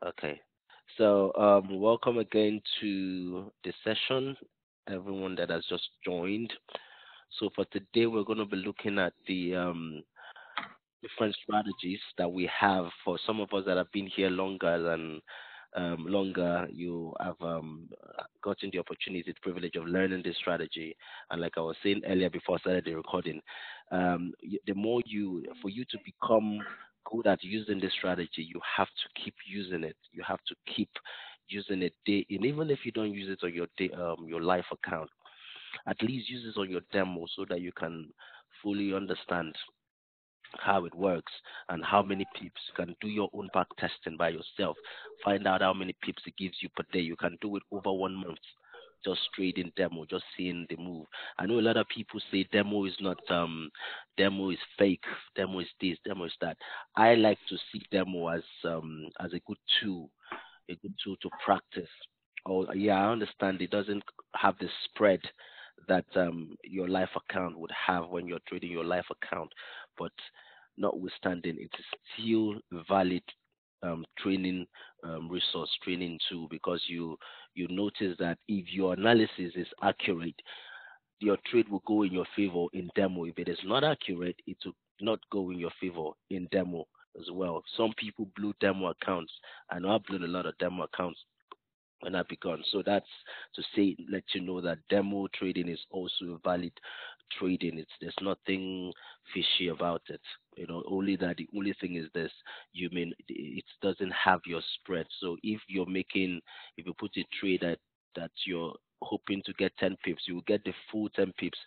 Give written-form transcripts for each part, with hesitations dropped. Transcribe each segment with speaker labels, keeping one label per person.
Speaker 1: Okay. So, welcome again to the session, everyone that has just joined. So, for today, we're going to be looking at the different strategies that we have for some of us that have been here longer. You have gotten the opportunity, the privilege of learning this strategy. And like I was saying earlier before I started the recording, the more for you to become good at using this strategy, you have to keep using it. You have to keep using it day in, even if you don't use it on your live account. At least use it on your demo so that you can fully understand how it works and how many pips. You can do your own back testing by yourself. Find out how many pips it gives you per day. You can do it over 1 month. Just trading demo, just seeing the move. I know a lot of people say demo is fake, demo is this, demo is that. I like to see demo as a good tool to practice. Oh yeah, I understand it doesn't have the spread that your life account would have when you're trading your life account, but notwithstanding, it is still valid training resource, training tool, because you notice that if your analysis is accurate, your trade will go in your favor in demo. If it is not accurate, it will not go in your favor in demo as well. Some people blew demo accounts. I know I blew a lot of demo accounts when I begun. So that's to say, let you know that demo trading is also valid trading. There's nothing fishy about it. Only that the only thing is this: it doesn't have your spread. So if you put a trade that you're hoping to get 10 pips, you will get the full 10 pips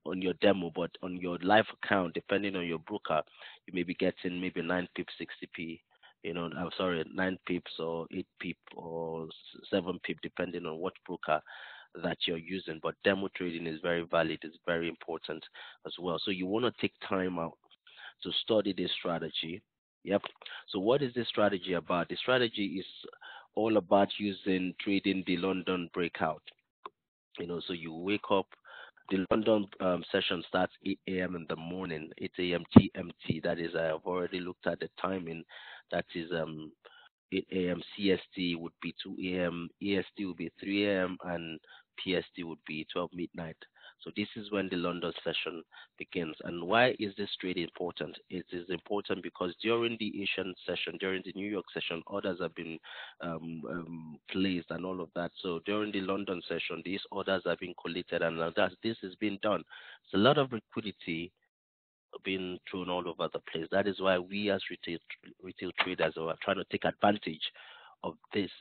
Speaker 1: on your demo, but on your live account, depending on your broker, you may be getting maybe 9 pips, 60p. I'm sorry, 9 pips or 8 pip or 7 pip, depending on what broker that you're using. But demo trading is very valid, it's very important as well. So you want to take time out to study this strategy. Yep. So what is this strategy about? The strategy is all about using trading the London breakout. So you wake up. The London session starts 8 a.m. in the morning, 8 a.m. GMT. That is, I've already looked at the timing. That is 8 a.m. CST would be 2 a.m. EST would be 3 a.m. and PST would be 12 midnight. So this is when the London session begins. And why is this trade important? It is important because during the Asian session, during the New York session, orders have been placed and all of that. So during the London session, these orders have been collated, and this is being done. It's a lot of liquidity being thrown all over the place. That is why we as retail traders are trying to take advantage of this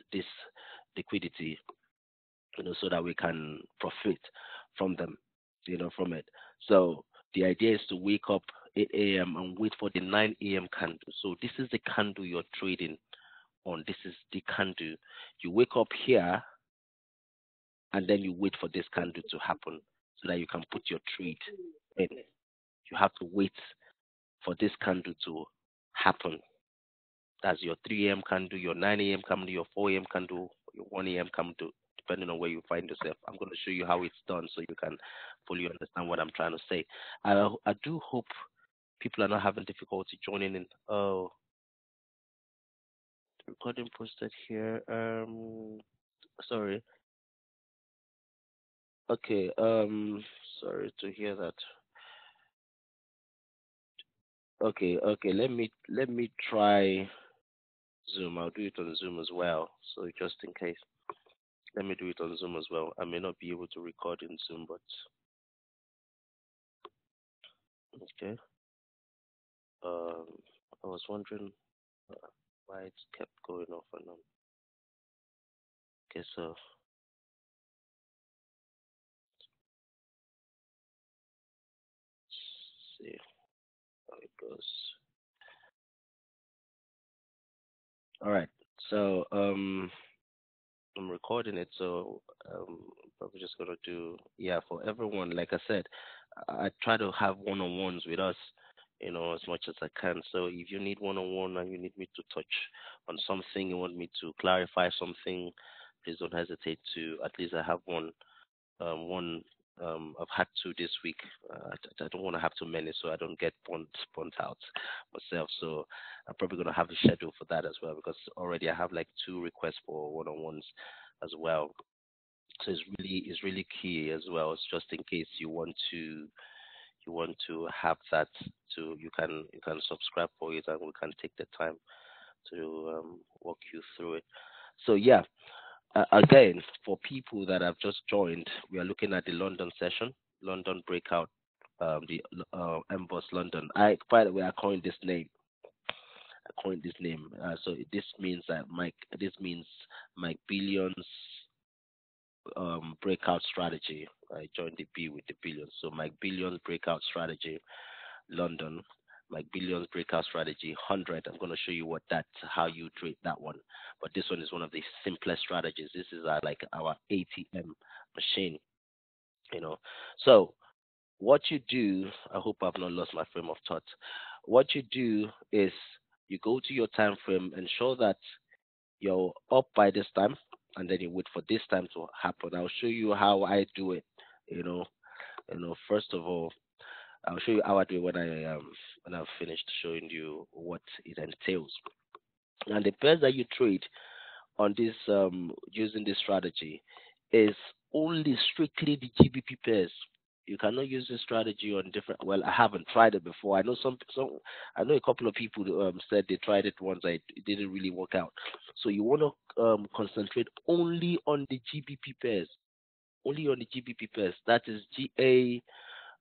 Speaker 1: liquidity, so that we can profit from them, from it. So the idea is to wake up 8 a.m. and wait for the 9 a.m. candle. So this is the candle you're trading on. This is the candle. You wake up here and then you wait for this candle to happen so that you can put your trade in. You have to wait for this candle to happen. That's your 3 a.m. candle, your 9 a.m. candle, your 4 a.m. candle, your 1 a.m. candle, depending on where you find yourself. I'm going to show you how it's done so you can fully understand what I'm trying to say. I do hope people are not having difficulty joining in. Oh, recording posted here. Sorry. Okay. Sorry to hear that. Okay. Okay. Let me try Zoom. I'll do it on Zoom as well. So just in case. Let me do it on Zoom as well. I may not be able to record in Zoom, but okay. Um, I was wondering why it kept going off and on. Okay, so see how it goes. All right. So I'm recording it, so probably just gonna do, yeah, for everyone. Like I said, I try to have one-on-ones with us, as much as I can. So if you need one-on-one and you need me to touch on something, you want me to clarify something, please don't hesitate to. At least I have one I've had two this week. I don't want to have too many, so I don't get burnt out myself. So I'm probably gonna have a schedule for that as well because already I have like two requests for one-on-ones as well. So it's really key as well. It's just in case you want to have that, to you can subscribe for it and we can take the time to walk you through it. So yeah, again, for people that have just joined, we are looking at the London session, London Breakout, the MBOS London. By the way, I coined this name. I coined this name. So this means that Mike. This means Mike Billions breakout strategy. I joined the B with the billions. So Mike Billions breakout strategy, London. Mike Billions breakout strategy 100. I'm going to show you how you trade that one. But this one is one of the simplest strategies. This is like our ATM machine, you know. So what you do, I hope I've not lost my frame of thought. What you do is you go to your time frame, ensure that you're up by this time, and then you wait for this time to happen. I'll show you how I do it. You know, First of all, I'll show you how I do it when I've finished showing you what it entails. And the pairs that you trade on this using this strategy is only strictly the GBP pairs. You cannot use this strategy on different. Well, I haven't tried it before. I know some. I know a couple of people said they tried it once. It didn't really work out. So you want to concentrate only on the GBP pairs. Only on the GBP pairs. That is GA,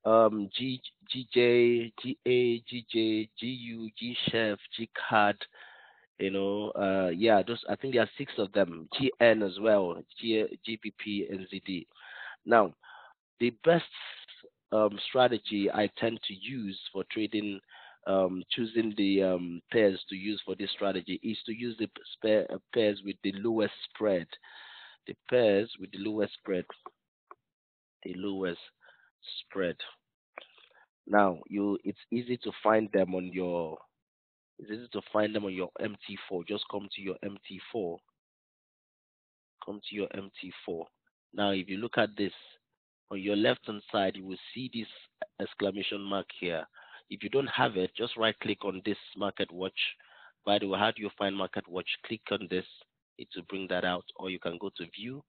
Speaker 1: GJ, GA, GJ, GU, G Chef, G Card, yeah, those, I think there are six of them. GN as well, GBP, NZD. Now, the best strategy I tend to use for trading, choosing the pairs to use for this strategy is to use the pairs with the lowest spread. The pairs with the lowest spread. The lowest spread. Now, it's easy to find them on your. It's easy to find them on your MT4. Just come to your MT4. Come to your MT4. Now, if you look at this, on your left hand side, you will see this exclamation mark here. If you don't have it, just right click on this market watch. By the way, how do you find market watch? Click on this, it will bring that out, or you can go to view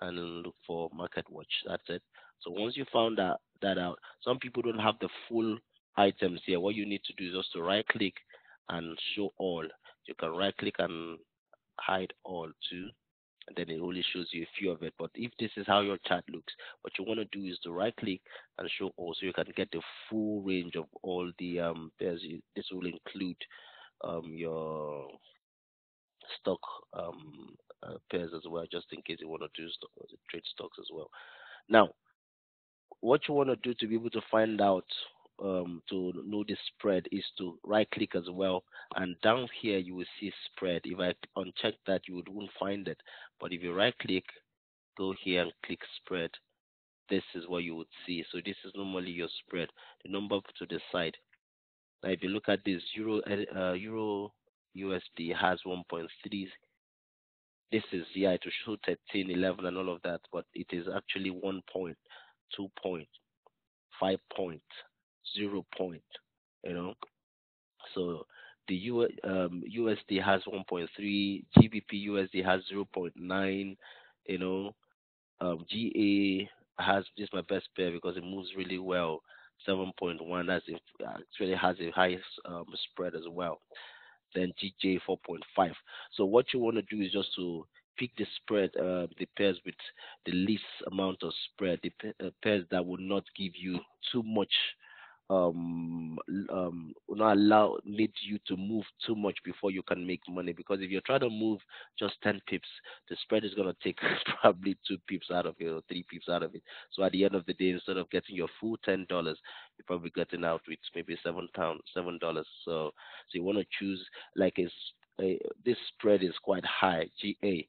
Speaker 1: and then look for market watch. That's it. So once you found that out, some people don't have the full items here. What you need to do is just to right click and show all. You can right click and hide all too, and then it only shows you a few of it. But if this is how your chart looks, what you want to do is to right click and show all, so you can get the full range of all the pairs. This will include your stock pairs as well, just in case you want to do trade stocks as well. Now, what you want to do to be able to find out to know the spread is to right click as well, and down here you will see spread. If I uncheck that, won't find it, but if you right click, go here and click spread, this is what you would see. So this is normally your spread, the number to the side. Now if you look at this, euro USD has 1.3. This is, yeah, it will show 13, 11 and all of that, but it is actually 1 point, 2 point, 5 point, 0 point, you know. So the USD has 1.3, GBP USD has 0.9, you know. GA has, this is my best pair because it moves really well. 7.1, actually has a high spread as well. Then GJ 4.5. So what you want to do is just to pick the spread, the pairs with the least amount of spread, the pairs that will not give you too much, will not allow need you to move too much before you can make money. Because if you're trying to move just 10 pips, the spread is going to take probably 2 pips out of it or 3 pips out of it. So at the end of the day, instead of getting your full $10, you're probably getting out with maybe £7, $7. So you want to choose like this spread is quite high, GA.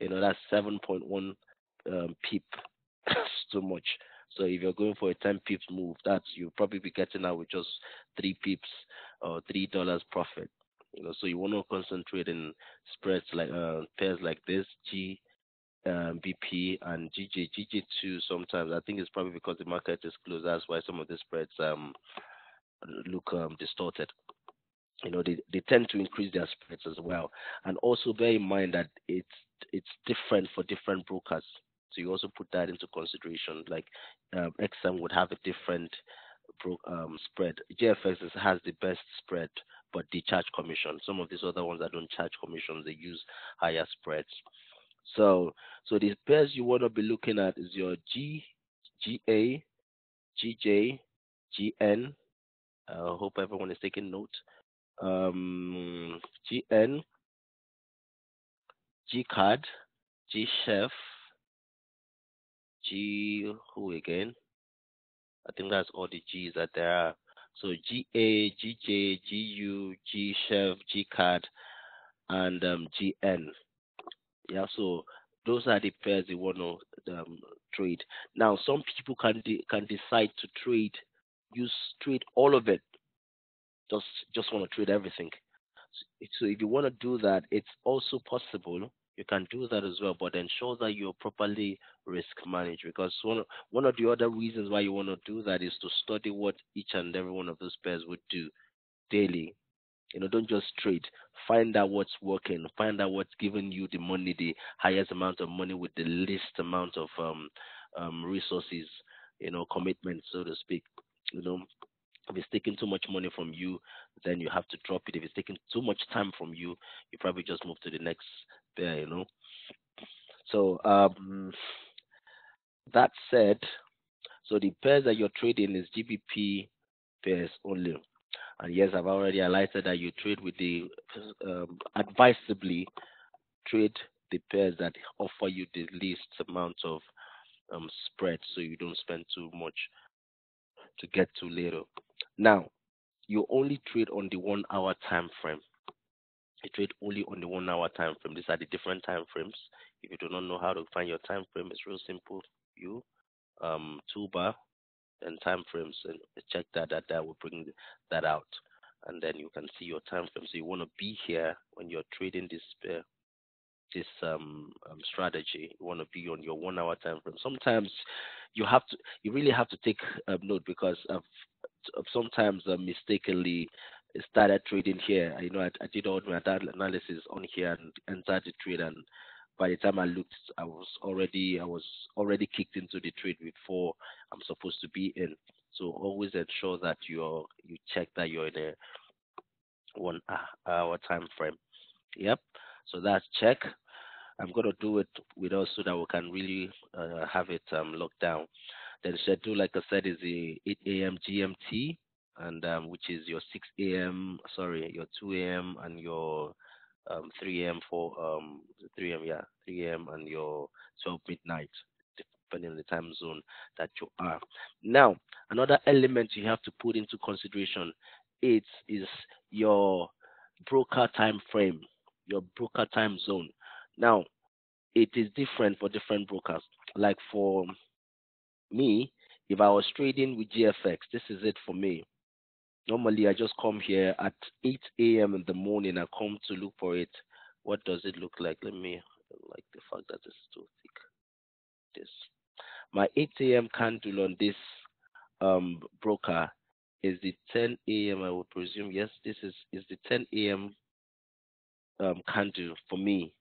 Speaker 1: That's 7.1 pip. That's too much. So if you're going for a 10 pips move, that's you'll probably be getting out with just 3 pips or $3 profit. So you want to concentrate in spreads like pairs like this, G. BP and GJ2 sometimes. I think it's probably because the market is closed. That's why some of the spreads look distorted. They tend to increase their spreads as well. And also bear in mind that it's different for different brokers. So you also put that into consideration. Like XM would have a different spread. Has the best spread, but they charge commission. Some of these other ones that don't charge commissions, they use higher spreads. So the pairs you want to be looking at is your GA, GJ, GN. I hope everyone is taking note. GN, G card, G chef, G who again? I think that's all the G's that there are. So GA, GJ, GU, G chef, G card, and GN. Yeah, so those are the pairs you want to trade. Now, some people can decide to use trade all of it. Just want to trade everything. So if you want to do that, it's also possible. You can do that as well, but ensure that you're properly risk managed. Because one of the other reasons why you want to do that is to study what each and every one of those pairs would do daily. Don't just trade. Find out what's working. Find out what's giving you the money, the highest amount of money with the least amount of resources, commitment, so to speak. You know, if it's taking too much money from you, then you have to drop it. If it's taking too much time from you, you probably just move to the next pair. So that said, so the pairs that you're trading is GBP pairs only. And yes, I've already highlighted that you trade with the advisably trade the pairs that offer you the least amount of spread, so you don't spend too much to get to later. Now, you only trade on the 1 hour time frame. You trade only on the 1 hour time frame. These are the different time frames. If you do not know how to find your time frame, it's real simple. You toolbar and time frames and check that will bring that out, and then you can see your time frame. So you want to be here when you're trading this strategy. You want to be on your 1 hour time frame. Sometimes you really have to take note, because I've sometimes mistakenly started trading here. I did all my data analysis on here and entered the trade, and by the time I looked, I was already kicked into the trade before I'm supposed to be in. So always ensure that you check that you're in a 1 hour time frame. Yep. So that's check. I'm gonna do it with us so that we can really have it locked down. Then schedule, like I said, is the 8 a.m. GMT, and which is your 6 a.m. Sorry, your 2 a.m. and your 3 a.m. for 3 a.m. Yeah, 3 a.m. and your 12 midnight, depending on the time zone that you are. Now, another element you have to put into consideration is your broker time frame, your broker time zone. Now, it is different for different brokers. Like for me, if I was trading with GFX, this is it for me. Normally, I just come here at 8 a.m. in the morning. I come to look for it. What does it look like? Let me, like the fact that it's too thick. This my 8 a.m. candle on this broker is the 10 a.m. I would presume. Yes, this is the 10 a.m. Candle for me.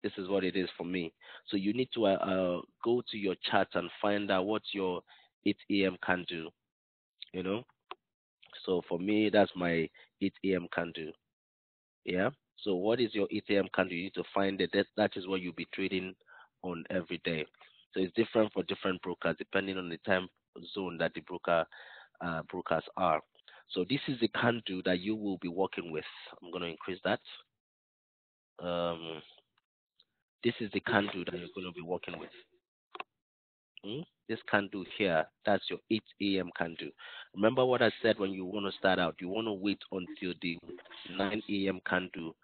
Speaker 1: This is what it is for me. So you need to go to your chart and find out what your 8 a.m. candle. You know. So for me, that's my 8 a.m. candle. Yeah. So what is your 8 a.m. candle? You need to find it. That is what you'll be trading on every day. So it's different for different brokers depending on the time zone that the brokers are. So this is the candle that you will be working with. I'm going to increase that. Um, this is the candle that you're going to be working with. This candle here, that's your 8 a.m. candle. Remember what I said when you want to start out, you want to wait until the 9 a.m. candle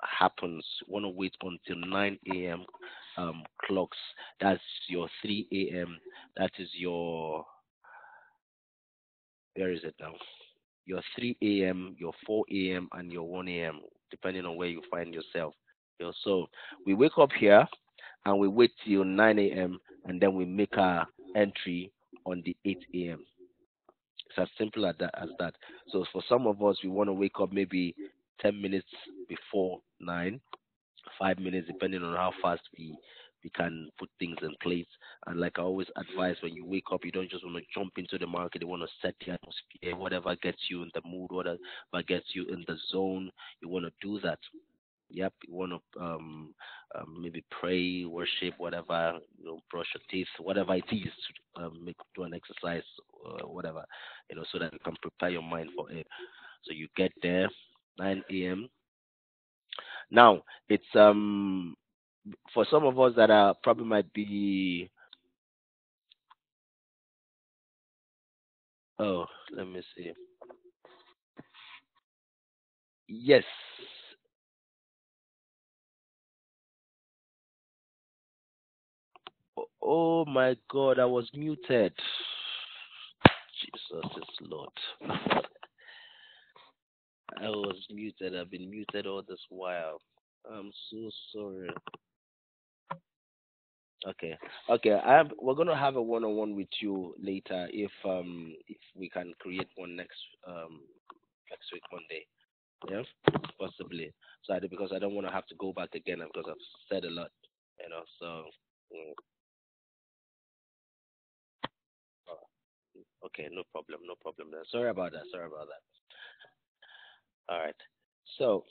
Speaker 1: happens. You want to wait until 9 a.m. Clocks. That's your 3 a.m. That is where is it now? Your 3 a.m., your 4 a.m., and your 1 a.m., depending on where you find yourself. So we wake up here and we wait till 9 a.m. and then we make our entry on the 8 a.m. It's as simple as that. So for some of us, we want to wake up maybe 10 minutes before 9, 5 minutes, depending on how fast we can put things in place. And like I always advise, when you wake up, you don't just want to jump into the market. You want to set the atmosphere, whatever gets you in the mood, whatever gets you in the zone. You want to do that. Yep, you want to maybe pray, worship, whatever, brush your teeth, whatever it is, to make do an exercise, whatever, so that you can prepare your mind for it. So you get there, 9 a.m. Now it's for some of us that are probably might be, oh, let me see. Yes. Oh my God, I was muted. Jesus is Lord. I was muted. I've been muted all this while. I'm so sorry. Okay. Okay. We're gonna have a one-on-one with you later if we can create one next week Monday. Yeah, possibly. So because I don't want to have to go back again because I've said a lot. So mm, okay, no problem, no problem. Then. Sorry about that. Sorry about that. All right. So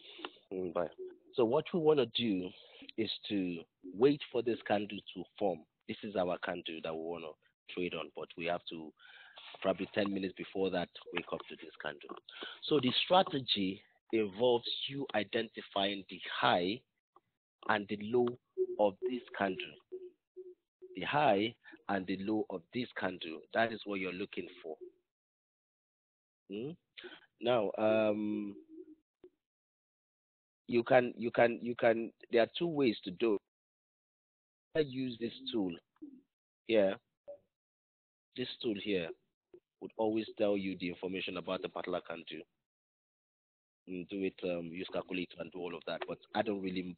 Speaker 1: bye. So what we want to do is to wait for this candle to form. This is our candle that we want to trade on, but we have to probably 10 minutes before that wake up to this candle. So the strategy involves you identifying the high and the low of this candle. The high and the low of this candle. That is what you're looking for. Hmm? Now, you can. There are two ways to do it. I use this tool here. This tool here would always tell you the information about the particular candle. Do it, use calculator and do all of that. But I don't really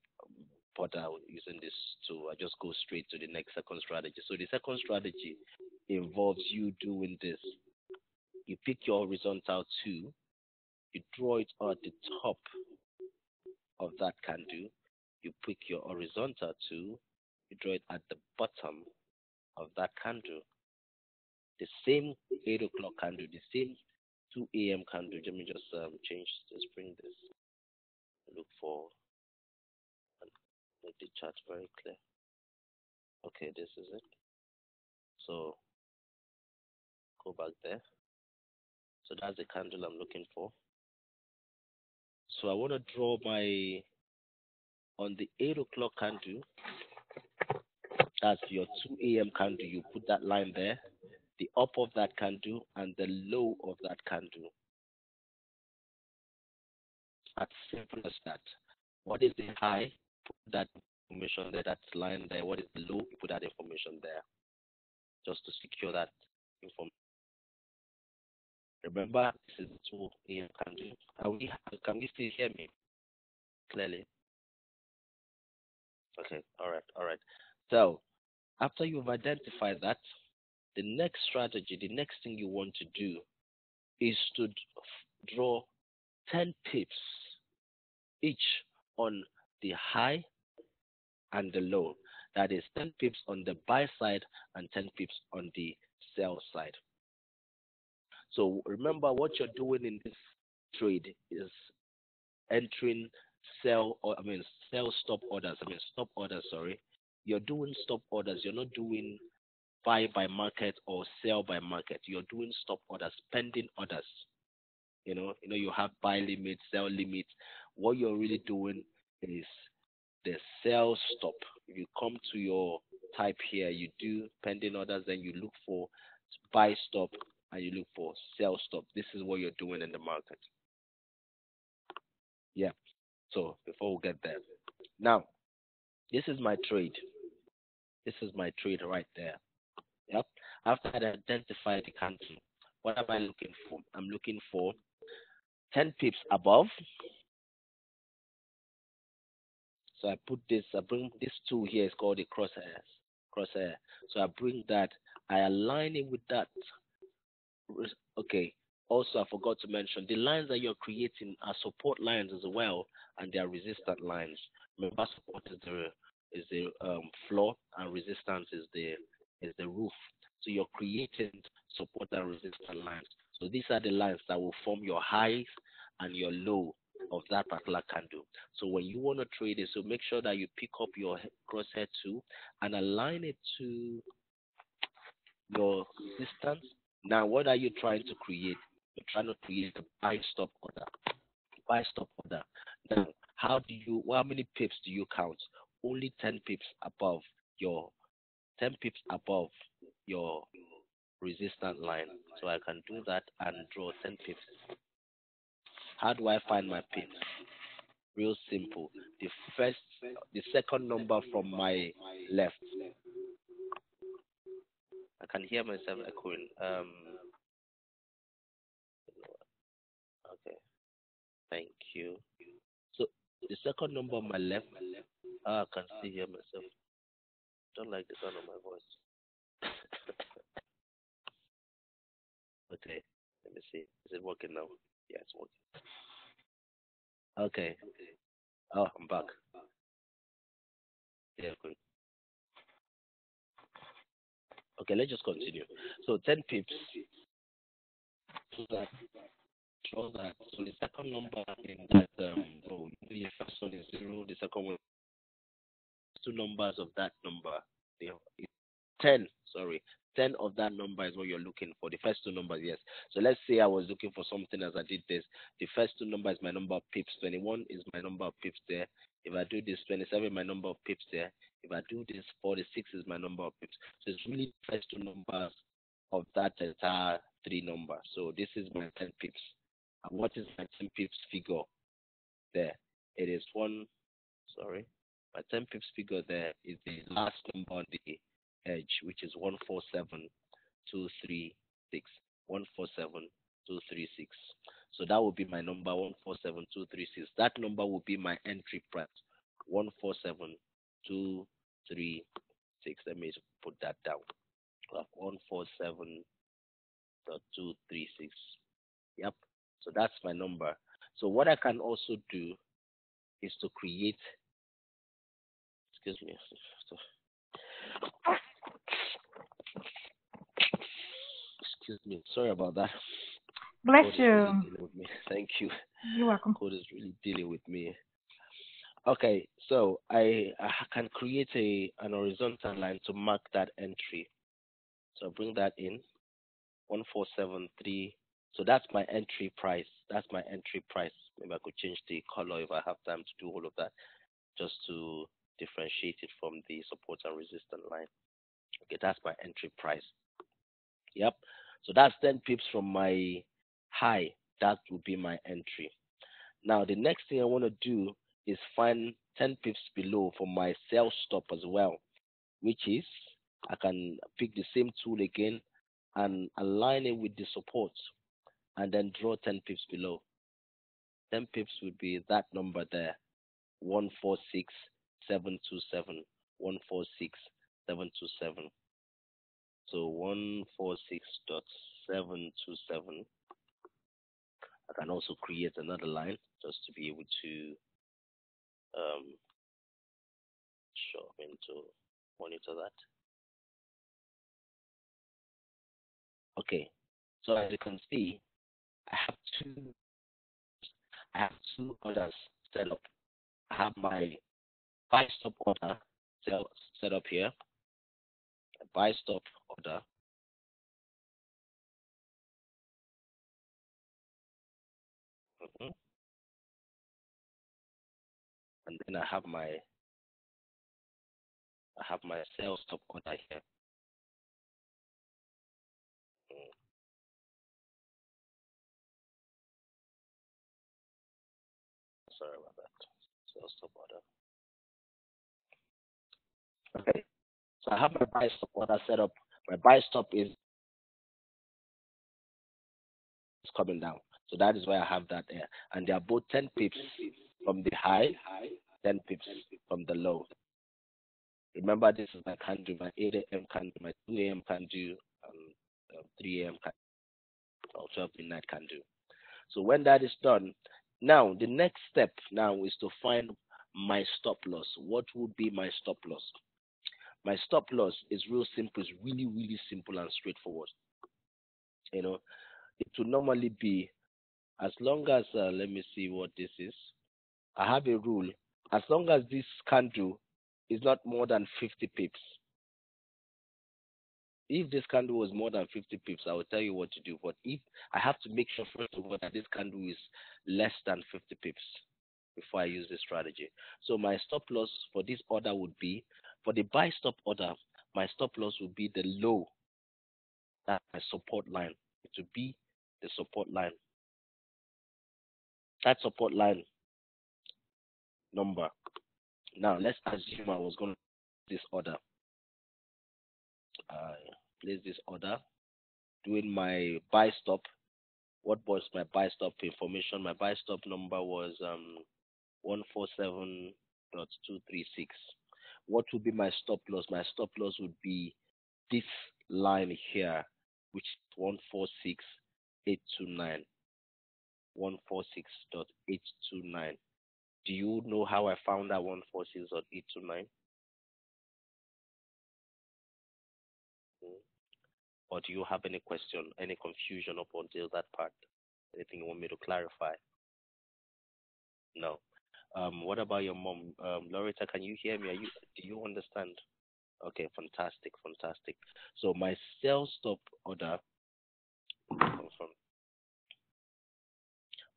Speaker 1: bother using this tool. I just go straight to the next second strategy. So the second strategy involves you doing this. You pick your horizontal two, you draw it at the top of that candle. You pick your horizontal two, you draw it at the bottom of that candle. The same 8 o'clock candle, the same 2 a.m. candle. Let me just change this, bring this, look for, and make the chart very clear. Okay, this is it. So go back there. So that's the candle I'm looking for. So I want to draw my, on the 8 o'clock candle, that's your 2 a.m. candle. You put that line there, the up of that candle and the low of that candle. As simple as that. What is the high? Put that information there, that line there. What is the low? Put that information there, just to secure that information. Remember, this is 2 a.m. candle. Can we still hear me clearly? Okay, all right, all right. So after you've identified that, the next strategy, the next thing you want to do is to draw 10 pips each on the high and the low. That is 10 pips on the buy side and 10 pips on the sell side. So remember what you're doing in this trade is entering sell stop orders. Stop orders, sorry. You're doing stop orders. You're not doing buy by market or sell by market. You're doing stop orders, pending orders. You have buy limits, sell limits. What you're really doing is the sell stop. You come to your type here, you do pending orders, then you look for buy stop and you look for sell stop. This is what you're doing in the market. Yeah. So before we get there, now this is my trade. This is my trade right there. Yep. After I identify the country, what am I looking for? I'm looking for 10 pips above, So I put this, I bring this tool here, it's called the crosshair. So I bring that, I align it with that. Okay. Also, I forgot to mention the lines that you're creating are support lines as well, and they are resistant lines. Remember, support is the floor, and resistance is the roof. So you're creating support and resistant lines. So these are the lines that will form your highs and your low of that particular candle. So when you want to trade it, so make sure that you pick up your crosshair tool and align it to your resistance. Now, what are you trying to create? You're trying to create a buy stop order. Buy stop order. Now, how many pips do you count? Only 10 pips above your 10 pips above your resistance line. So I can do that and draw 10 pips. How do I find my pips? Real simple. The second number from my left. I can hear myself echoing. Okay. Thank you. So the second number on my left, I can still hear myself. Don't like the sound of my voice. Okay, let me see. Is it working now? Yeah, it's working. Okay. Oh, I'm back. Yeah, good. Okay, let's just continue. So 10 pips. So that, draw that. So the second number in that, oh, the first one is 0, the second one, two numbers of that number. The 10, sorry. 10 of that number is what you're looking for. The first two numbers, yes. So let's say I was looking for something as I did this. The first two numbers is my number of pips. 21 is my number of pips there. If I do this, 27 is my number of pips there. If I do this, 46 is my number of pips. So it's really the first two numbers of that entire three numbers. So this is my 10 pips. And what is my 10 pips figure there? It is one, sorry. My 10 pips figure there is the last number on the edge, which is 147236. 147236. So that would be my number 147236. That number will be my entry price 147236. Let me put that down. 147.236. Yep. So that's my number. So what I can also do is to create, excuse me, excuse me, sorry about that.
Speaker 2: Bless
Speaker 1: Code is really
Speaker 2: you.
Speaker 1: dealing with me. Thank you.
Speaker 2: You're welcome.
Speaker 1: Code is really dealing with me. Okay, so I can create an horizontal line to mark that entry. So bring that in 1473. So that's my entry price. That's my entry price. Maybe I could change the color if I have time to do all of that, just to differentiate it from the support and resistance line. Okay, that's my entry price. Yep. So that's 10 pips from my high. That would be my entry. Now, the next thing I want to do is find 10 pips below for my sell stop as well, which is I can pick the same tool again and align it with the support and then draw 10 pips below. 10 pips would be that number there, 146727, 146727. So 146.727. I can also create another line just to be able to um, show into monitor that. Okay, so as you can see, I have two I have two orders set up. I have my buy stop order set up here, a buy stop order, mhm, and then I have my sell stop order here. Mm, sorry about that. Sell stop order. Okay, so I have my buy stop order set up. My buy stop is coming down. So that is why I have that there. And they are both 10 pips from the high 10 pips from the low. Remember, this is my candle, my 8 a.m. candle, my 2 a.m. candle, 3 a.m. candle, or 12 midnight candle. So when that is done, now the next step now is to find my stop loss. What would be my stop loss? My stop loss is real simple. It's really, really simple and straightforward. You know, it will normally be as long as let me see what this is. I have a rule. As long as this candle is not more than 50 pips. If this candle was more than 50 pips, I will tell you what to do. But if I have to make sure first of all that this candle is less than 50 pips before I use this strategy. So my stop loss for this order would be for the buy stop order. My stop loss would be the low. That's my support line. It would be the support line. That support line number. Now let's assume I was going to this order. Uh, place this order. Doing my buy stop. What was my buy stop information? My buy stop number was 147.236. What would be my stop loss? My stop loss would be this line here, which is 146.829. 146.829. Do you know how I found that 146.829? Or do you have any question, any confusion up until that part? Anything you want me to clarify? No. What about your mom? Loretta, can you hear me? Do you understand? Okay, fantastic, fantastic. So my sell stop order, confirm.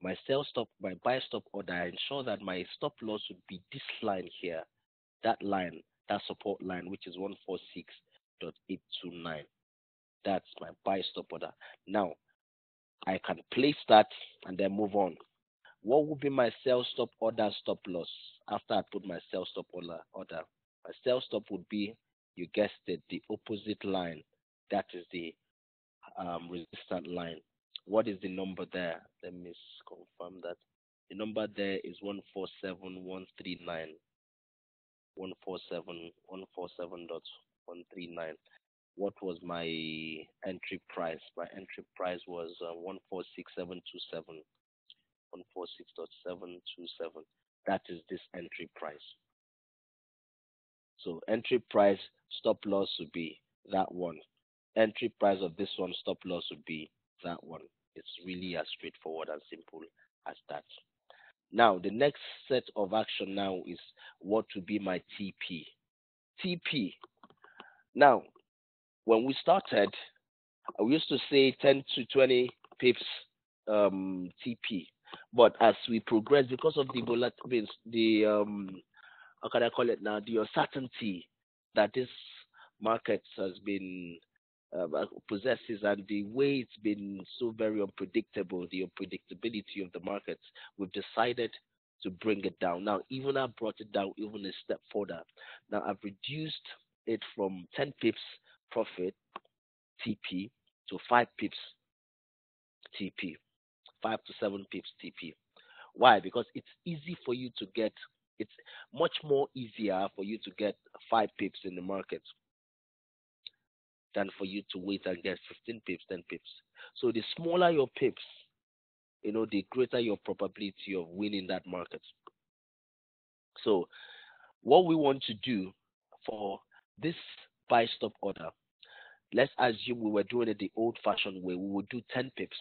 Speaker 1: My sell stop, my buy stop order, I ensure that my stop loss would be this line here, that line, that support line, which is 146.829. That's my buy stop order. Now I can place that and then move on. What would be my sell stop order stop loss after I put my sell stop order? My sell stop would be, you guessed it, the opposite line. That is the resistant line. What is the number there? Let me confirm that. The number there is 147.139. 147.139. What was my entry price? My entry price was 146.727. 146.727. That is this entry price. So entry price stop loss would be that one. Entry price of this one stop loss would be that one. It's really as straightforward and simple as that. Now the next set of action now is what to be my TP. TP. Now when we started, we used to say 10 to 20 pips TP. But as we progress, because of the volatility, the how can I call it now, the uncertainty that this market has been possesses, and the way it's been so very unpredictable, the unpredictability of the markets, we've decided to bring it down. Now, even I brought it down even a step further. Now, I've reduced it from 10 pips profit TP to 5 pips TP, 5 to 7 pips TP. Why? Because it's easy for you to get, it's much more easier for you to get 5 pips in the market than for you to wait and get 15 pips, 10 pips. So the smaller your pips, the greater your probability of winning that market. So what we want to do for this buy stop order, let's assume we were doing it the old fashioned way. We would do 10 pips.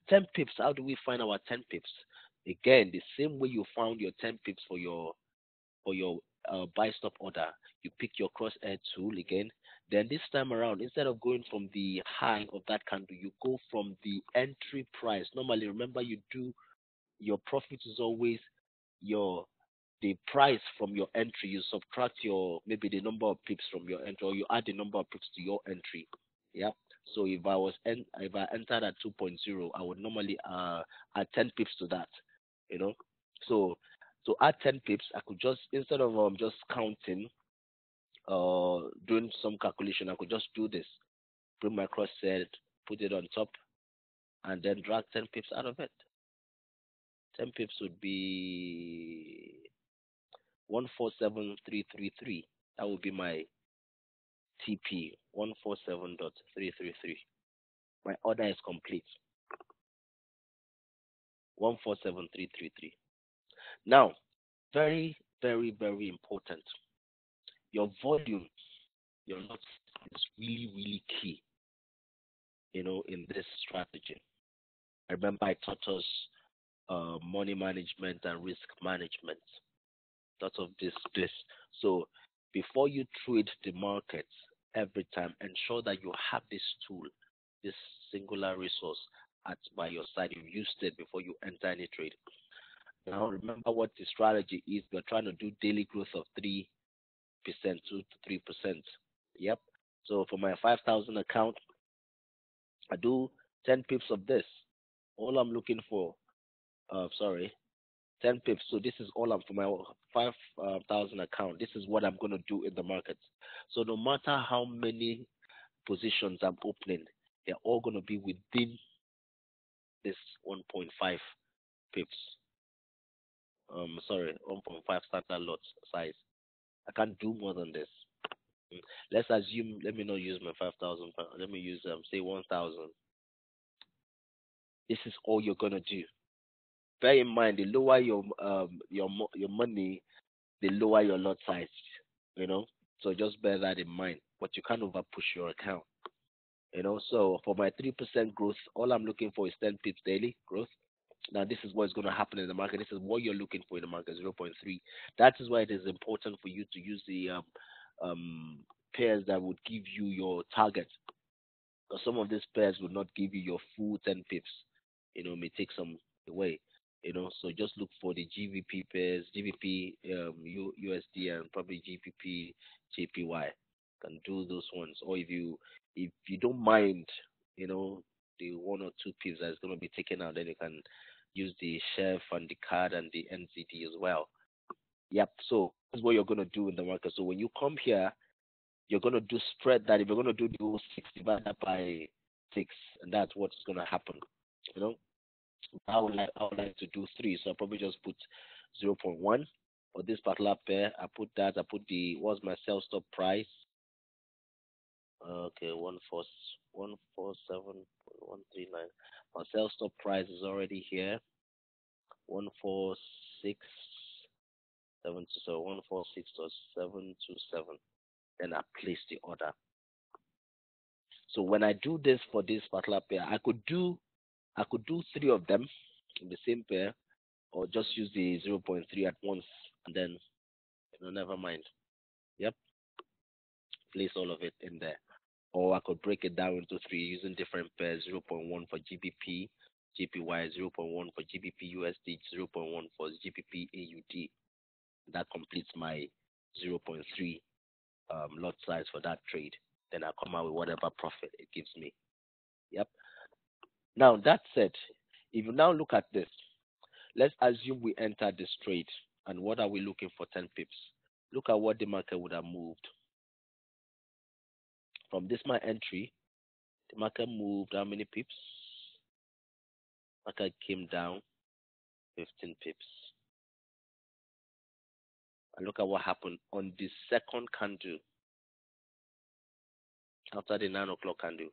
Speaker 1: 10 pips, how do we find our 10 pips? Again, the same way you found your 10 pips for your buy stop order, you pick your crosshair tool again. Then this time around, instead of going from the high of that candle, you go from the entry price. Normally, remember, you do your profit is always your the price from your entry. You subtract your maybe the number of pips from your entry, or you add the number of pips to your entry. Yeah. So if I entered at 2.0, I would normally add 10 pips to that. You know. So to add 10 pips, I could just, instead of just counting doing some calculation, I could just do this. Bring my cross set, put it on top, and then drag 10 pips out of it. 10 pips would be 147333. That would be my TP 147.333. My order is complete. 147333. Now, very, very, very important. Your volume, your lot is really, really key, in this strategy. I remember I taught us money management and risk management. Lot of this. So before you trade the markets every time, ensure that you have this tool, this singular resource at by your side. You've used it before you enter any trade. Now remember what the strategy is. We're trying to do daily growth of 3%, 2 to 3%. Yep. So for my 5,000 account, I do 10 pips of this. All I'm looking for, sorry, 10 pips. So this is all I'm for my 5,000 account. This is what I'm going to do in the market. So no matter how many positions I'm opening, they're all going to be within this 1.5 pips. Sorry, 1.5 standard lot size. I can't do more than this. Mm. Let's assume. Let me not use my 5,000. Let me use say 1,000. This is all you're gonna do. Bear in mind, the lower your money, the lower your lot size. You know, so just bear that in mind. But you can't over push your account. So for my 3% growth, all I'm looking for is 10 pips daily growth. Now this is what's going to happen in the market. This is what you're looking for in the market, 0.3. That is why it is important for you to use the pairs that would give you your target. Because some of these pairs will not give you your full 10 pips. May take some away. So just look for the GVP pairs, GVP, USD, and probably GPP, JPY. Can do those ones. Or if you don't mind, you know, the 1 or 2 pips that's going to be taken out, then you can use the chef and the card and the NCD as well. Yep. So that's what you're going to do in the market. So when you come here, you're going to do spread that. If you're going to do the whole 6 divided by 6, and that's what's going to happen. You know, I would like to do 3, so I'll probably just put 0.1 for this particular pair. I put that. I put the what's my sell stop price. Okay, 147.139. My sell stop price is already here. 146.727. So 146.727. Then I place the order. So when I do this for this particular pair, I could do 3 of them in the same pair, or just use the zero point 0.3 at once, and then never mind. Yep, place all of it in there. Or I could break it down into 3 using different pairs: zero point 0.1 for GBP, GPY, zero point 0.1 for GBP USD, zero point 0.1 for GBP AUD. That completes my zero point 0.3 lot size for that trade. Then I come out with whatever profit it gives me. Yep. Now that said, if you now look at this, let's assume we enter this trade, and what are we looking for? 10 pips. Look at what the market would have moved from this my entry. The market moved how many pips? Market came down 15 pips. And look at what happened on the second candle after the 9 o'clock candle.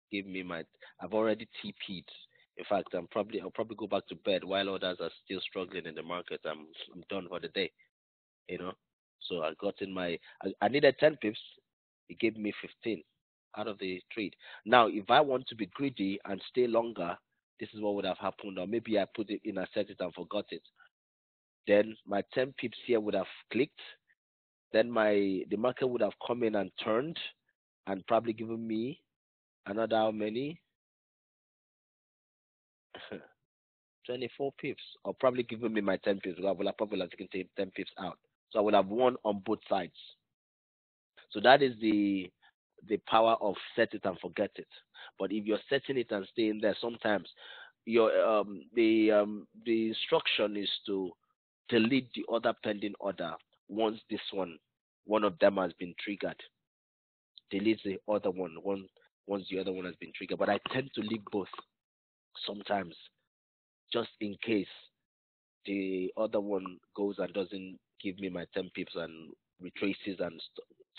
Speaker 1: Give me my. I've already TP'd. In fact, I'll probably go back to bed while others are still struggling in the market. I'm done for the day. You know. So I got in my. I needed 10 pips. It gave me 15 out of the trade. Now, if I want to be greedy and stay longer, this is what would have happened. Or maybe I put it in, I set it and forgot it. Then my 10 pips here would have clicked. Then the market would have come in and turned, and probably given me another how many? 24 pips, or probably given me my 10 pips. I will have probably taken 10 pips out. So I will have won on both sides. So that is the power of set it and forget it. But if you're setting it and staying there, sometimes the instruction is to delete the other pending order once one of them has been triggered. Delete the other once the other one has been triggered. But I tend to leave both sometimes, just in case the other one goes and doesn't give me my 10 pips and retraces and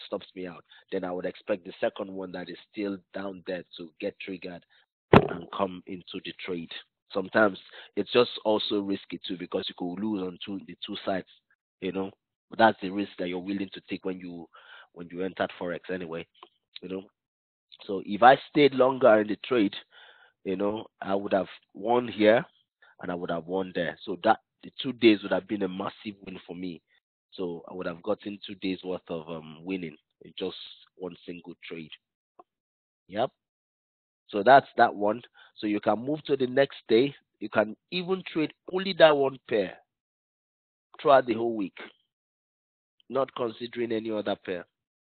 Speaker 1: stops me out, then I would expect the second one that is still down there to get triggered and come into the trade. Sometimes it's just also risky too because you could lose on the two sides, you know. But that's the risk that you're willing to take when you entered forex anyway, you know. So if I stayed longer in the trade, I would have won here and I would have won there. So that the 2 days would have been a massive win for me. So I would have gotten 2 days worth of winning in just one single trade. Yep. So that's that one. So you can move to the next day. You can even trade only that one pair throughout the whole week, not considering any other pair.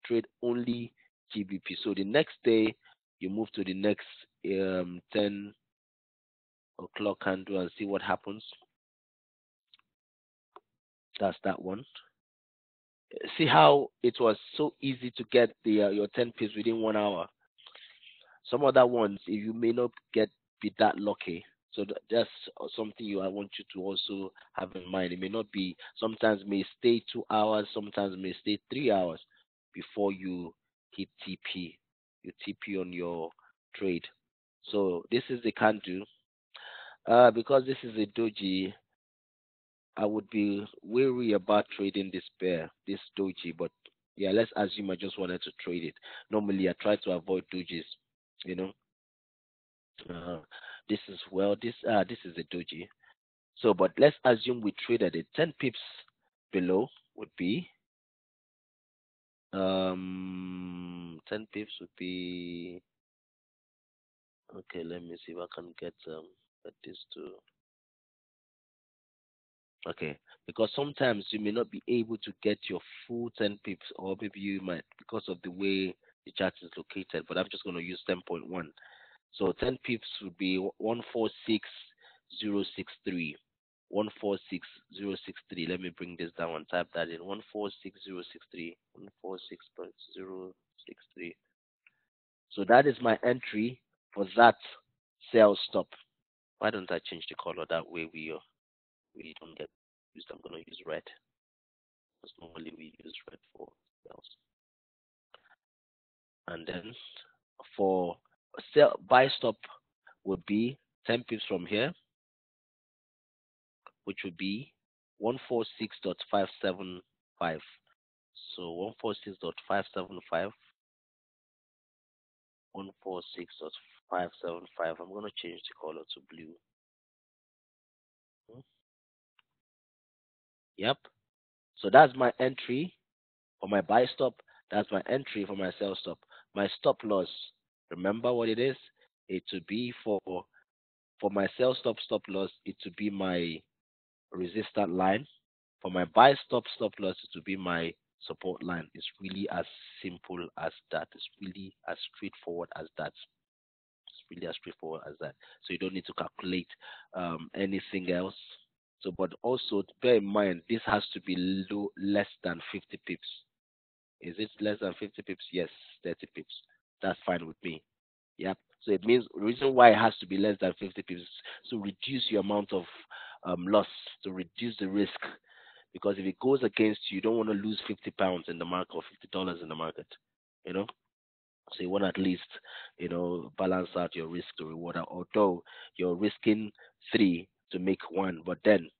Speaker 1: Trade only GBP. So the next day you move to the next 10 o'clock candle and see what happens. That's that one. See how it was so easy to get the your 10 pips within 1 hour. Some other ones, if you may not be that lucky. So that's something I want you to also have in mind. It may not be. Sometimes may stay 2 hours. Sometimes may stay 3 hours before you hit TP. You TP on your trade. So this is the candle. Because this is a doji, I would be wary about trading this pair, this doji. But yeah, let's assume I just wanted to trade it. Normally, I try to avoid dojis. You know, uh, this is this is a doji. So, but let's assume we traded it. 10 pips below would be 10 pips would be okay. Let me see if I can get this to. Okay, because sometimes you may not be able to get your full 10 pips, or maybe you might because of the way the chart is located. But I'm just going to use 10.1. So 10 pips would be 146063. 146063. Let me bring this down and type that in. 146063. 146.063. So that is my entry for that sell stop. Why don't I change the color? That way we don't get used. I'm going to use red. Because normally we use red for sales. And then for sell buy stop would be 10 pips from here, which would be 146.575. So 146.575, 146.575. I'm going to change the color to blue. Yep. So that's my entry for my buy stop. That's my entry for my sell stop. My stop loss, remember what it is? It would be for my sell stop loss, it would be my resistance line. For my buy stop loss, it would be my support line. It's really as simple as that. It's really as straightforward as that. It's really as straightforward as that. So you don't need to calculate anything else. So, but also bear in mind, this has to be less than 50 pips. Is it less than 50 pips? Yes, 30 pips. That's fine with me. Yep. So it means the reason why it has to be less than 50 pips is to reduce your amount of loss, to reduce the risk. Because if it goes against you, you don't want to lose £50 in the market or $50 in the market. You know. So you want to at least, balance out your risk to reward. Although you're risking three to make one, but then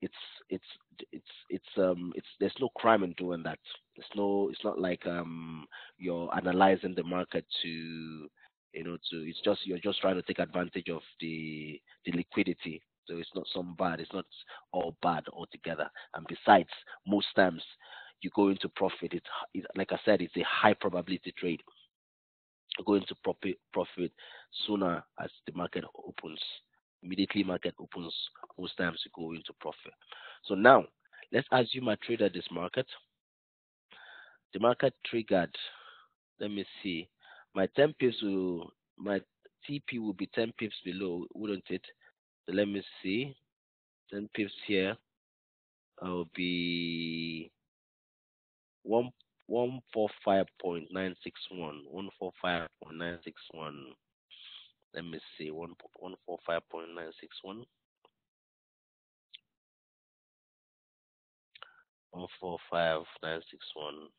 Speaker 1: it's it's it's there's no crime in doing that. It's not like you're analyzing the market it's just you're just trying to take advantage of the liquidity. So it's not some bad. It's not all bad altogether. And besides, most times you go into profit. It's like I said, it's a high probability trade. Go into profit sooner as the market opens. Immediately market opens, most times you go into profit. So now let's assume I traded this market. The market triggered. Let me see. My 10 pips my TP will be 10 pips below, wouldn't it? So let me see. 10 pips here will be one 145.961. 145.961. Let me see. 145.961. 145.961.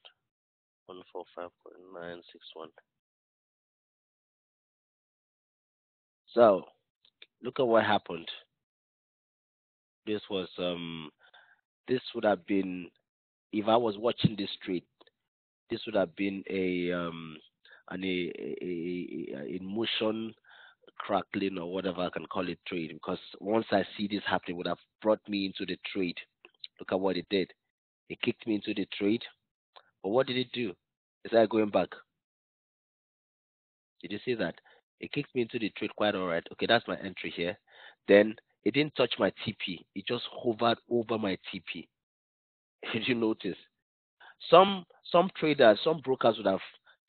Speaker 1: 145.961. So look at what happened. This was this would have been, if I was watching this trade, this would have been a motion crackling or whatever I can call it trade, because once I see this happening, it would have brought me into the trade. Look at what it did. It kicked me into the trade, but what did it do? It started going back. Did you see that? It kicked me into the trade quite all right. Okay, that's my entry here. Then it didn't touch my TP. It just hovered over my TP. Did you notice? Some traders, some brokers would have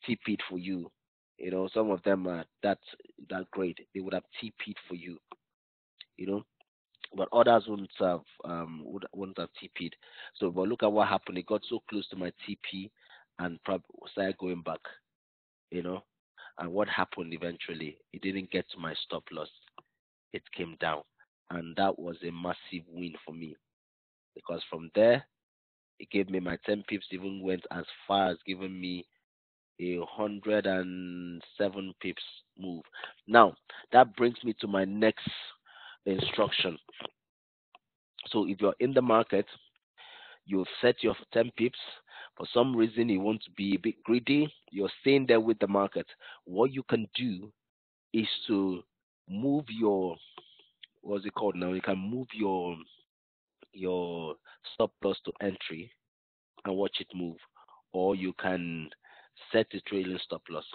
Speaker 1: TP'd for you. You know, some of them are that great. They would have TP'd for you. You know, but others wouldn't have TP'd. So, but look at what happened. It got so close to my TP and probably started going back. You know, and what happened eventually? It didn't get to my stop loss. It came down, and that was a massive win for me, because from there it gave me my 10 pips. Even went as far as giving me 107 pips move. Now that brings me to my next instruction. So if you're in the market, you've set your 10 pips. For some reason, you want to be a bit greedy. You're staying there with the market. What you can do is to move your, what's it called now? You can move your stop loss to entry and watch it move, or you can set a trailing stop loss.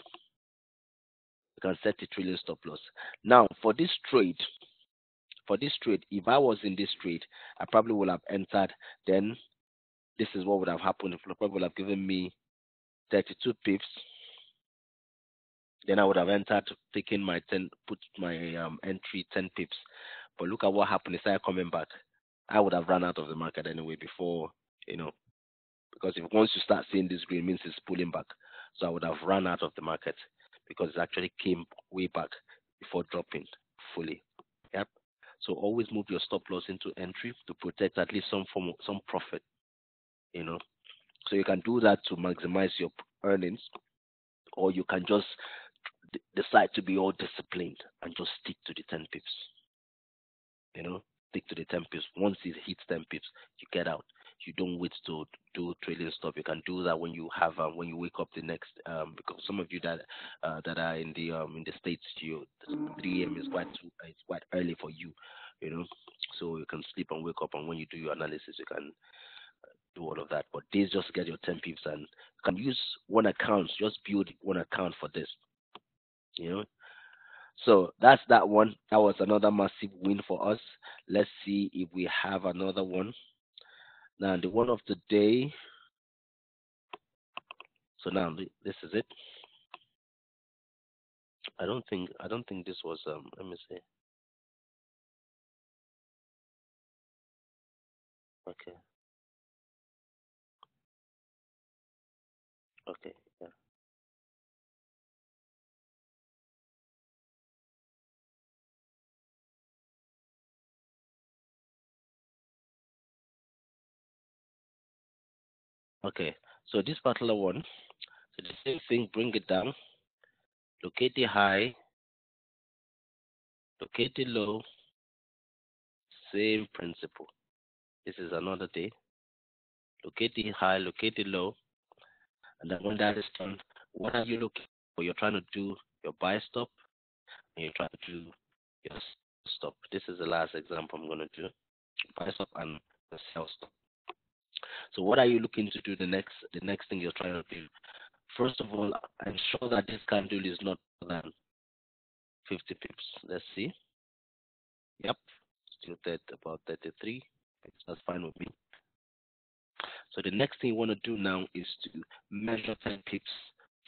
Speaker 1: You can set a trailing stop loss. Now, for this trade, if I was in this trade, I probably would have entered. Then this is what would have happened. It probably would have given me 32 pips. Then I would have entered, taken my 10, put my entry 10 pips. But look at what happened. It started coming back. I would have run out of the market anyway before, you know, because if once you start seeing this green, it means it's pulling back. So I would have run out of the market because it actually came way back before dropping fully. Yep. So always move your stop loss into entry to protect at least some form of some profit, you know. So you can do that to maximize your earnings, or you can just decide to be all disciplined and just stick to the 10 pips, you know, stick to the 10 pips. Once it hits 10 pips, you get out. You don't wait to do trading stuff. You can do that when you have when you wake up the next because some of you that are in the states, 3 a.m. is it's quite early for you, you know. So you can sleep and wake up, and when you do your analysis, you can do all of that. But this just get your 10 pips, and you can use one account. Just build one account for this, you know. So that's that one. That was another massive win for us. Let's see if we have another one. Now the one of the day. So now this is it. I don't think this was let me see. Okay. Okay. Yeah. Okay. So this particular one, so the same thing, bring it down, locate the high, locate the low, same principle. This is another day. Locate the high, locate the low, and then when that is done, what are you looking for? You're trying to do your buy stop, and you're trying to do your stop. This is the last example I'm going to do. Buy stop and the sell stop. So what are you looking to do the next thing you're trying to do? First of all, ensure that this candle is not more than 50 pips. Let's see. Yep, still at about 33. That's fine with me. So the next thing you want to do now is to measure 10 pips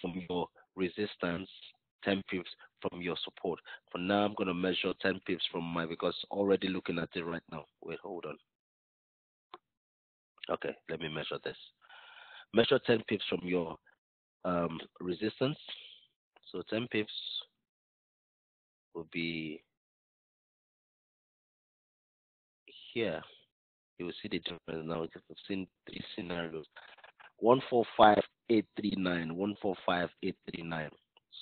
Speaker 1: from your resistance, 10 pips from your support. For now, I'm going to measure 10 pips from because already looking at it right now. Wait, hold on. Okay, let me measure this. Measure 10 pips from your resistance. So 10 pips will be here. You will see the difference now. Because I've seen three scenarios. 145839, 145839.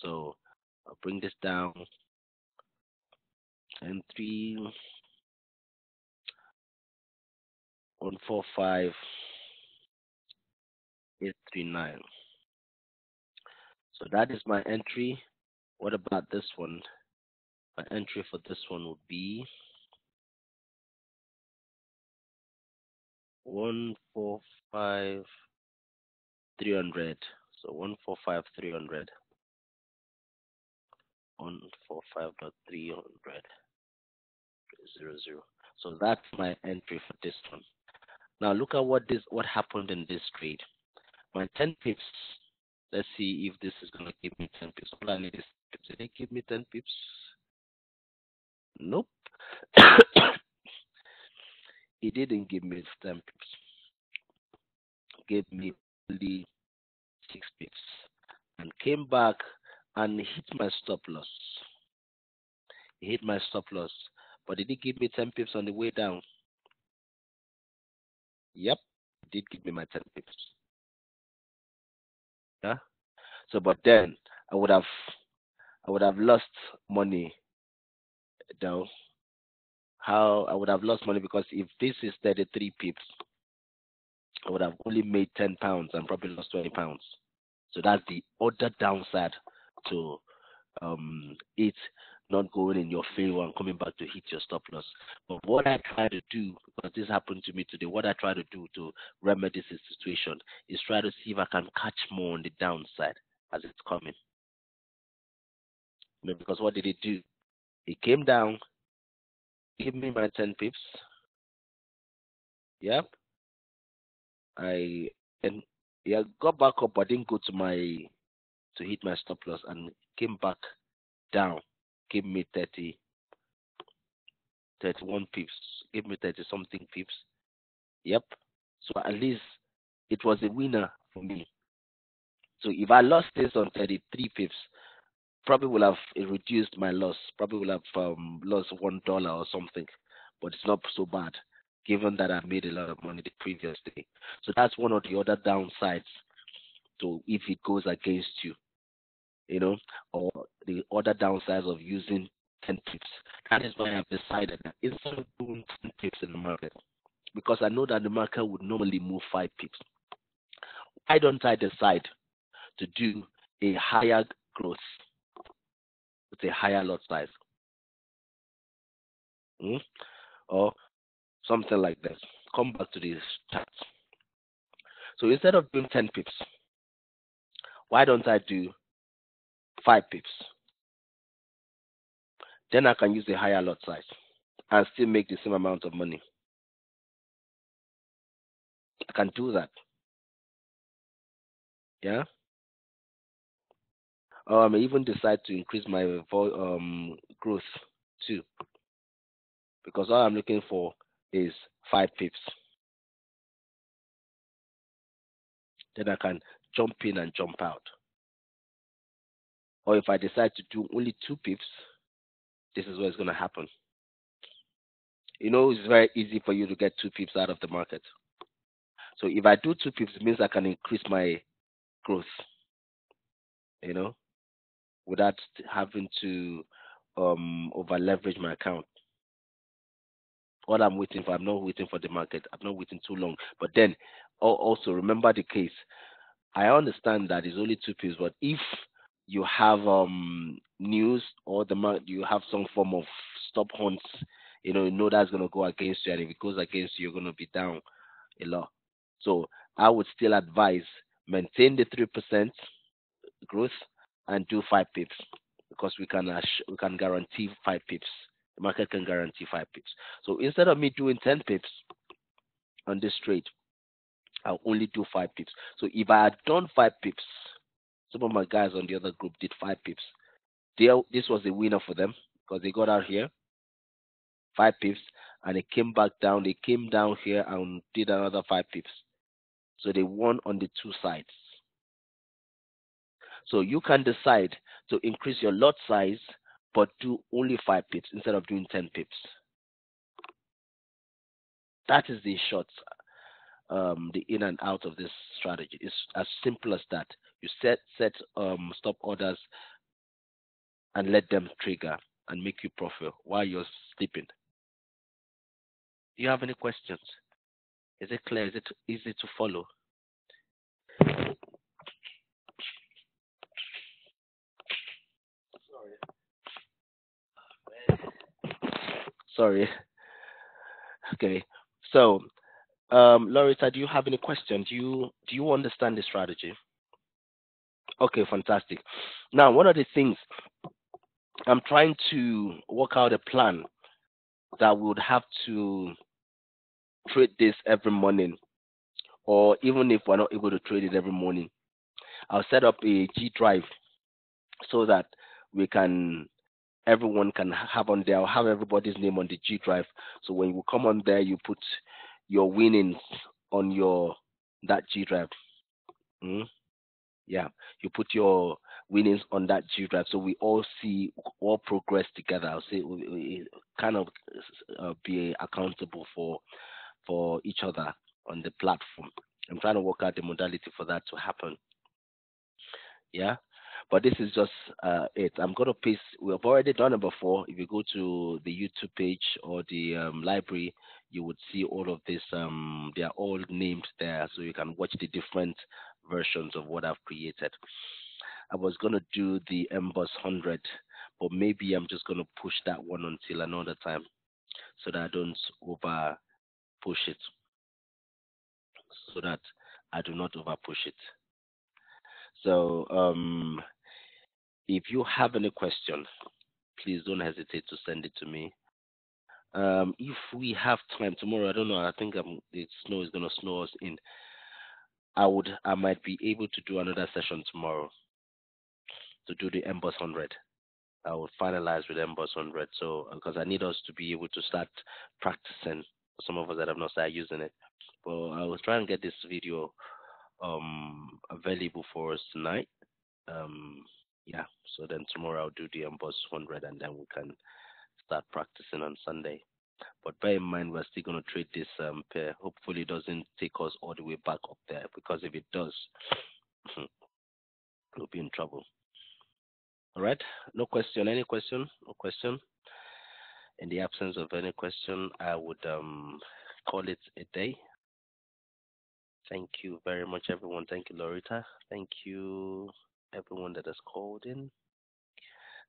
Speaker 1: So I'll bring this down and 145839. So that is my entry. What about this one? My entry for this one would be 145300. So 145300. 145.300. So that's my entry for this one. Now look at what happened in this trade. My 10 pips. Let's see if this is gonna give me 10 pips. All I need is pips. Did it give me 10 pips? Nope. It didn't give me 10 pips. It gave me only 6 pips. And came back and hit my stop loss. It hit my stop loss. But did it give me 10 pips on the way down? Yep. It did give me my 10 pips. Yeah. So but then I would have lost money though. How I would have lost money, because if this is 33 pips, I would have only made £10 and probably lost £20. So that's the other downside to it not going in your favor and coming back to hit your stop loss. But what I try to do, because this happened to me today, what I try to do to remedy this situation is try to see if I can catch more on the downside as it's coming. You know, because what did it do? It came down, gave me my 10 pips. Yep. I and yeah, got back up, but didn't go to hit my stop loss, and came back down, gave me 31 pips, gave me 30 something pips. Yep. So at least it was a winner for me. So if I lost this on 33 pips, probably will have reduced my loss. Probably will have lost $1 or something, but it's not so bad, given that I made a lot of money the previous day. So that's one of the other downsides to if it goes against you, you know, or the other downsides of using 10 pips. That is why I've decided that instead of doing 10 pips in the market, because I know that the market would normally move 5 pips, why don't I decide to do a higher growth with a higher lot size? Mm? Or something like this. Come back to this chart. So instead of doing 10 pips, why don't I do 5 pips? Then I can use a higher lot size and still make the same amount of money. I can do that. Yeah. Or I may even decide to increase my growth too, because all I'm looking for is 5 pips. Then I can jump in and jump out. Or if I decide to do only 2 pips, this is what's going to happen. You know, it's very easy for you to get 2 pips out of the market. So if I do 2 pips, it means I can increase my growth, you know, without having to over leverage my account. All I'm waiting for, I'm not waiting for the market. I'm not waiting too long. But then also remember the case. I understand that it's only 2 pips, but if you have news or you have some form of stop hunts, you know that's gonna go against you, and if it goes against you, you're gonna be down a lot. So I would still advise maintain the 3% growth and do 5 pips, because we can guarantee 5 pips. The market can guarantee 5 pips. So instead of me doing 10 pips on this trade, I'll only do 5 pips. So if I had done 5 pips, some of my guys on the other group did 5 pips. This was a winner for them, because they got out here 5 pips, and they came back down. They came down here and did another 5 pips. So they won on the two sides. So you can decide to increase your lot size, but do only 5 pips instead of doing 10 pips. That is the short, the in and out of this strategy. It's as simple as that. You set stop orders and let them trigger and make you profit while you're sleeping. Do you have any questions? Is it clear? Is it easy to follow? Sorry. Okay. So, Loretta, do you have any questions? Do you understand the strategy? Okay, fantastic. Now, one of the things I'm trying to work out a plan that we would have to trade this every morning, or even if we're not able to trade it every morning, I'll set up a G drive so that we can everyone can have on there. I'll have everybody's name on the G drive. So when you come on there, you put your winnings on your that G drive. Mm? Yeah, you put your winnings on that G drive, so we all see all progress together. I'll say we kind of be accountable for each other on the platform. I'm trying to work out the modality for that to happen. Yeah, but this is just it. I'm gonna paste. We have already done it before. If you go to the YouTube page or the library, you would see all of this. They are all named there, so you can watch the different versions of what I've created. I was gonna do the MBOS 100, but maybe I'm just gonna push that one until another time, so that I don't over push it, so that I do not over push it. So if you have any question, please don't hesitate to send it to me. If we have time tomorrow, I don't know. I think the snow is gonna snow us in. I might be able to do another session tomorrow to do the MBOS 100. I will finalize with MBOS 100. So because I need us to be able to start practicing. Some of us that have not started using it, but I will try and get this video available for us tonight. Um, yeah. So then tomorrow I'll do the MBOS 100, and then we can start practicing on Sunday. But bear in mind, we're still going to trade this pair. Hopefully, it doesn't take us all the way back up there, because if it does, we'll be in trouble. All right. No question. Any question? No question. In the absence of any question, I would call it a day. Thank you very much, everyone. Thank you, Loretta. Thank you, everyone that has called in.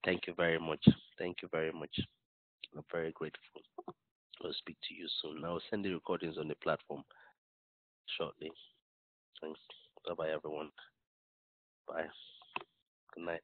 Speaker 1: Thank you very much. Thank you very much. I'm very grateful. I'll speak to you soon. I'll send the recordings on the platform shortly. Thanks. Bye bye, everyone. Bye. Good night.